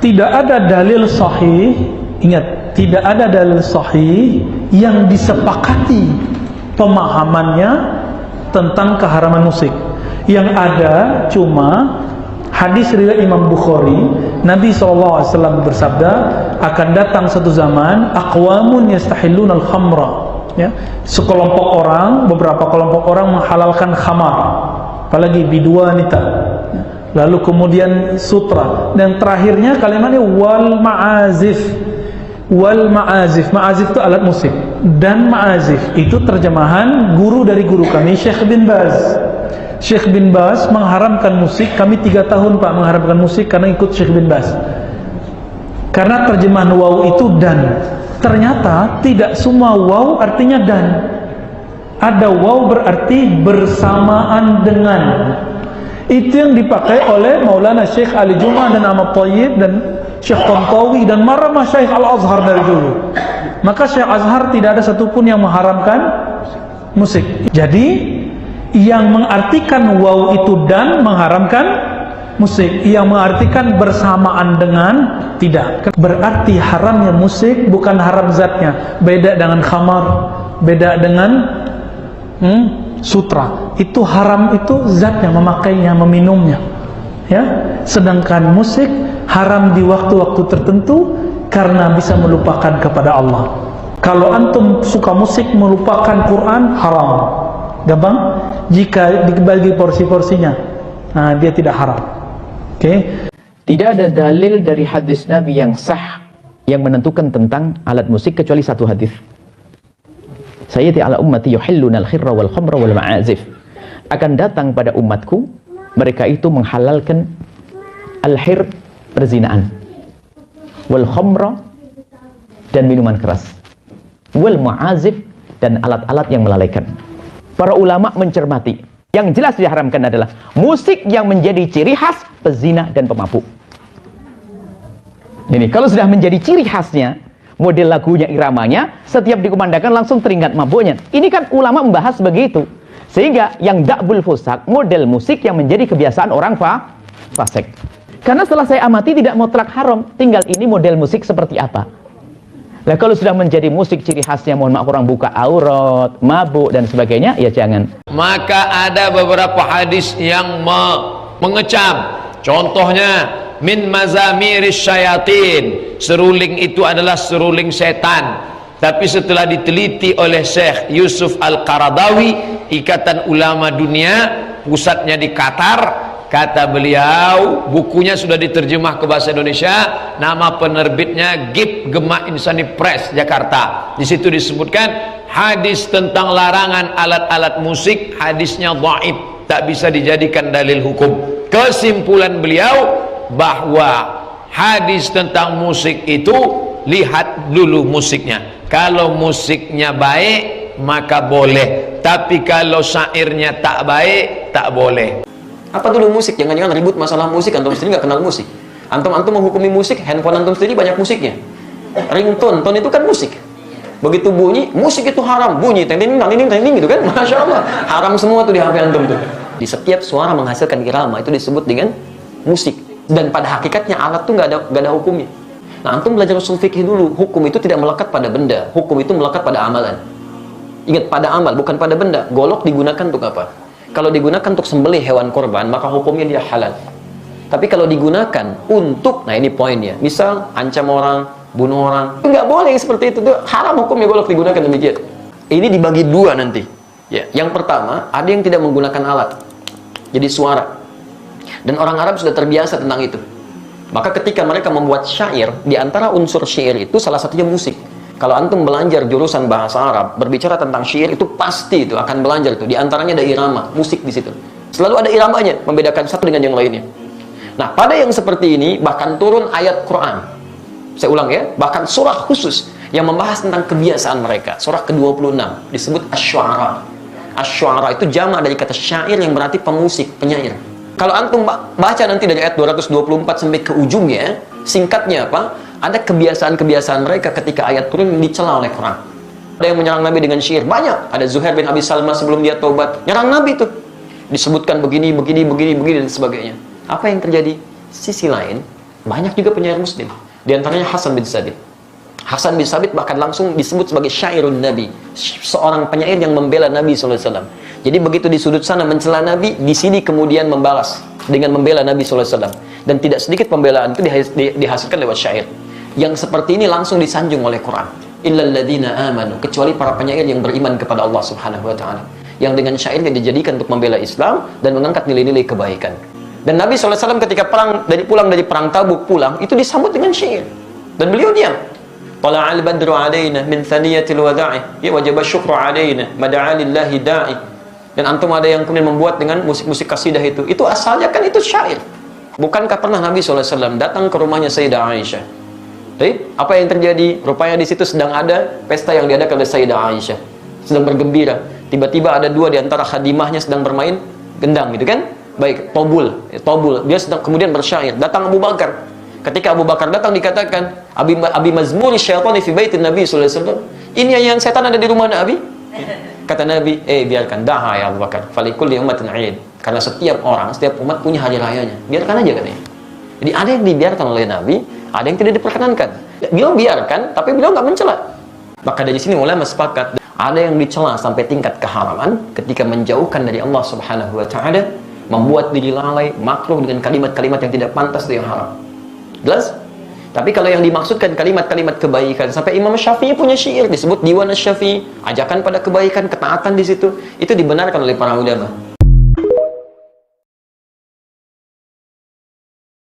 Tidak ada dalil sahih, ingat, tidak ada dalil sahih yang disepakati pemahamannya tentang keharaman musik. Yang ada cuma hadis riwayat Imam Bukhari, Nabi SAW bersabda, akan datang satu zaman aqwamun yastahilluna al-khamra, ya, sekelompok orang, beberapa kelompok orang menghalalkan khamar, apalagi biduanita. Lalu kemudian sutra, dan terakhirnya kalimatnya wal ma'azif. Wal ma'azif, ma'azif itu alat musik, dan ma'azif itu terjemahan guru dari guru kami, Syekh bin Baz. Syekh bin Baz mengharamkan musik, kami 3 tahun Pak mengharamkan musik karena ikut Syekh bin Baz. Karena terjemahan waw itu dan, ternyata tidak semua waw artinya dan. Ada waw berarti bersamaan dengan. Itu yang dipakai oleh Maulana Syekh Ali Jum'ah dan Ahmad Thayyib dan Syekh Tantawi dan marah Syekh Al-Azhar dari dulu. Maka Syekh Azhar tidak ada satupun yang mengharamkan musik. Jadi yang mengartikan waw itu dan mengharamkan musik, yang mengartikan bersamaan dengan tidak. Berarti haramnya musik bukan haram zatnya, beda dengan khamar, beda dengan sutra. Itu haram itu zatnya, memakainya, meminumnya, ya. Sedangkan musik haram di waktu-waktu tertentu karena bisa melupakan kepada Allah. Kalau antum suka musik melupakan Quran, haram. Gampang? Jika dibagi porsi-porsinya, nah dia tidak haram. Oke? Tidak ada dalil dari hadis Nabi yang sah yang menentukan tentang alat musik kecuali satu hadis. Sayyidi ala ummati yuhilluna al-khirra wal khamra wal ma'azif. Akan datang pada umatku, mereka itu menghalalkan al-hir, perzinaan, wal khamra, dan minuman keras, wal ma'azif, dan alat-alat yang melalaikan. Para ulama mencermati, yang jelas diharamkan adalah musik yang menjadi ciri khas pezina dan pemabuk. Ini kalau sudah menjadi ciri khasnya, model lagunya, iramanya, setiap dikumandangkan langsung teringat mabuknya. Ini kan ulama membahas begitu. Sehingga yang da'bul fusak, model musik yang menjadi kebiasaan orang fasik. Karena setelah saya amati tidak mutlak haram, tinggal ini model musik seperti apa. Nah kalau sudah menjadi musik ciri khasnya, mohon maaf, orang buka aurat, mabuk dan sebagainya, ya jangan. Maka ada beberapa hadis yang mengecam. Contohnya, min mazamiris syayatin, seruling itu adalah seruling setan. Tapi setelah diteliti oleh Syekh Yusuf Al-Qaradawi, Ikatan Ulama Dunia, pusatnya di Qatar, kata beliau, bukunya sudah diterjemah ke bahasa Indonesia, nama penerbitnya Gib Gemak Insani Press, Jakarta. Di situ disebutkan hadis tentang larangan alat-alat musik, hadisnya dhaif, tak bisa dijadikan dalil hukum. Kesimpulan beliau bahwa hadis tentang musik itu, lihat dulu musiknya. Kalau musiknya baik maka boleh, tapi kalau syairnya tak baik tak boleh. Apa dulu musik? Jangan-jangan ribut masalah musik, antum sendiri nggak kenal musik. Antum menghukumi musik, handphone antum sendiri banyak musiknya. Ringtone, tone itu kan musik. Begitu bunyi, musik itu haram. Bunyi, ting-ting gitu kan? Masya Allah, haram semua tuh di HP antum tuh. Di setiap suara menghasilkan irama itu disebut dengan musik. Dan pada hakikatnya alat tuh nggak ada hukumnya. Nah, antum belajar usul fikih dulu. Hukum itu tidak melekat pada benda. Hukum itu melekat pada amalan. Ingat, pada amal, bukan pada benda. Golok digunakan untuk apa? Kalau digunakan untuk sembelih hewan korban, maka hukumnya dia halal. Tapi kalau digunakan untuk, nah ini poinnya, misal ancam orang, bunuh orang, nggak boleh seperti itu. Haram hukumnya golok digunakan demikian. Ini dibagi dua nanti. Ya, yang pertama, ada yang tidak menggunakan alat, jadi suara. Dan orang Arab sudah terbiasa tentang itu. Maka ketika mereka membuat syair, di antara unsur syair itu salah satunya musik. Kalau antum belajar jurusan bahasa Arab, berbicara tentang syair itu pasti itu akan belajar itu. Di antaranya ada irama, musik di situ. Selalu ada iramanya, membedakan satu dengan yang lainnya. Nah, pada yang seperti ini bahkan turun ayat Quran. Saya ulang ya, bahkan surah khusus yang membahas tentang kebiasaan mereka. Surah ke-26 disebut Asy-Syu'ara. Asy-Syu'ara itu jamak dari kata syair yang berarti pemusik, penyair. Kalau antum baca nanti dari ayat 224 sampai ke ujungnya, singkatnya apa? Ada kebiasaan-kebiasaan mereka ketika ayat turun dicela oleh Quran. Ada yang menyerang Nabi dengan syair, banyak. Ada Zuhair bin Abi Salma sebelum dia taubat, nyerang Nabi itu. Disebutkan begini dan sebagainya. Apa yang terjadi? Sisi lain, Banyak juga penyair muslim. Di antaranya Hasan bin Sabit. Hasan bin Sabit bahkan langsung disebut sebagai syairun Nabi, seorang penyair yang membela Nabi SAW. Jadi begitu di sudut sana mencela Nabi, di sini kemudian membalas dengan membela Nabi SAW. Dan tidak sedikit pembelaan itu dihasilkan lewat syair. Yang seperti ini langsung disanjung oleh Quran. Illal ladzina amanu, kecuali para penyair yang beriman kepada Allah Subhanahu wa taala. Yang dengan syairnya dijadikan untuk membela Islam dan mengangkat nilai-nilai kebaikan. Dan Nabi SAW ketika pulang dari perang Tabuk itu disambut dengan syair. Dan beliau diam. Tala'al badru alaina min thaniyatil wada'i ya wajaba syukru alaina mada'a lillahi da'i. Dan antum ada yang kemudian membuat dengan musik-musik kasidah itu asalnya kan itu syair. Bukankah pernah Nabi SAW datang ke rumahnya Sayyidah Aisyah? Jadi apa yang terjadi? Rupanya di situ sedang ada pesta yang diadakan oleh Sayyidah Aisyah, sedang bergembira. Tiba-tiba ada dua di antara khadimahnya sedang bermain gendang gitu kan? Baik, tobul. Dia sedang kemudian bersyair. Datang Abu Bakar. Ketika Abu Bakar datang dikatakan, Abi mazmuri syaitani fi baitin Nabi sallallahu alaihi wasallam. Ini yang setan ada di rumah Nabi. Kata Nabi, biarkan, daha ya Abu Bakar. Falikulli ummatin 'id. Karena setiap orang, setiap umat punya hari rayanya. Biarkan aja katanya. Jadi ada yang dibiarkan oleh Nabi, ada yang tidak diperkenankan. Beliau biarkan, tapi beliau nggak mencela. Maka dari sini ulama sepakat, ada yang dicela sampai tingkat keharaman ketika menjauhkan dari Allah Subhanahu wa taala, membuat diri lalai, makruh dengan kalimat-kalimat yang tidak pantas itu yang haram. Jelas? Tapi kalau yang dimaksudkan kalimat-kalimat kebaikan, sampai Imam Syafi'i punya syair disebut Diwan Asy-Syafi'i, ajakan pada kebaikan, ketaatan di situ, itu dibenarkan oleh para ulama.